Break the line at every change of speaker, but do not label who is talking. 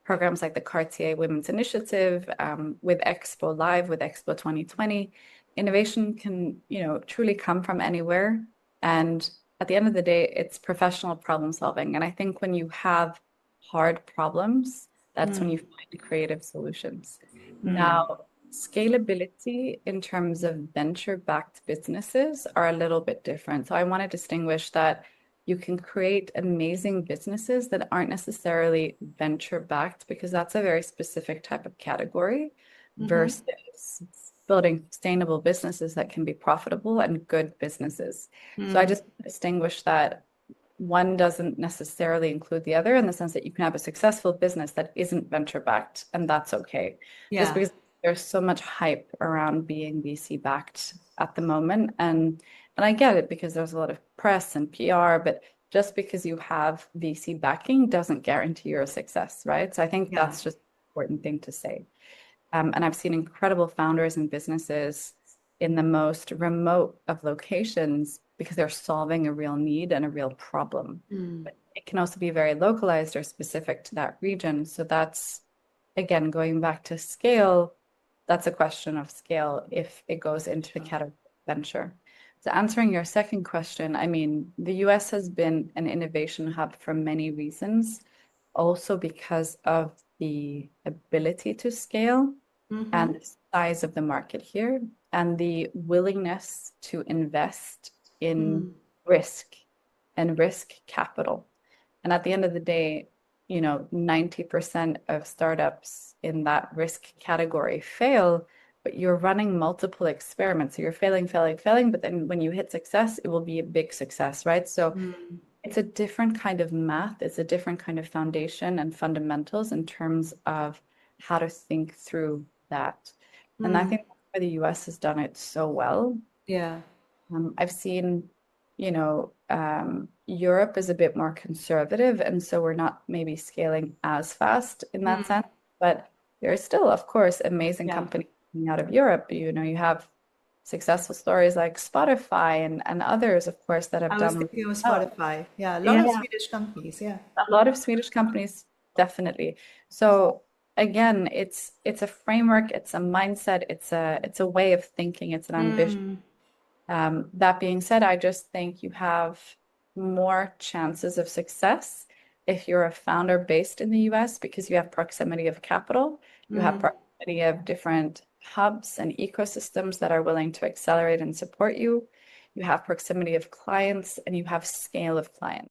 programs like the Cartier Women's Initiative, with Expo Live, with Expo 2020. Innovation can, truly come from anywhere. And at the end of the day, it's professional problem solving. And I think when you have hard problems, that's when you find creative solutions. Now, scalability in terms of venture-backed businesses are a little bit different. So I want to distinguish that you can create amazing businesses that aren't necessarily venture-backed because that's a very specific type of category versus building sustainable businesses that can be profitable and good businesses. So I just distinguish that one doesn't necessarily include the other in the sense that you can have a successful business that isn't venture backed, and that's okay. Just because there's so much hype around being VC backed at the moment. And I get it because there's a lot of press and PR, but just because you have VC backing doesn't guarantee your success, right? So I think that's just an important thing to say. And I've seen incredible founders and businesses in the most remote of locations because they're solving a real need and a real problem. But it can also be very localized or specific to that region. So that's, again, going back to scale, that's a question of scale if it goes into the category of venture. So answering your second question, I mean, the US has been an innovation hub for many reasons, also because of the ability to scale and the size of the market here and the willingness to invest in risk and risk capital. And at the end of the day, 90% of startups in that risk category fail, but you're running multiple experiments. So you're failing, but then when you hit success, it will be a big success, right? So it's a different kind of math. It's a different kind of foundation and fundamentals in terms of how to think through that. And I think that's why the US has done it so well.
Yeah.
I've seen, Europe is a bit more conservative, and so we're not maybe scaling as fast in that sense. But there's still, of course, amazing companies coming out of Europe. You have successful stories like Spotify and others, of course, that have
I was
done
thinking of
well.
Spotify. Yeah, a lot of
Yeah,
Swedish companies. Yeah.
a lot of Swedish companies, definitely. So again, it's a framework, it's a mindset, it's a way of thinking, it's an ambition. That being said, I just think you have more chances of success if you're a founder based in the US because you have proximity of capital, you have proximity of different hubs and ecosystems that are willing to accelerate and support you. You have proximity of clients and you have scale of clients.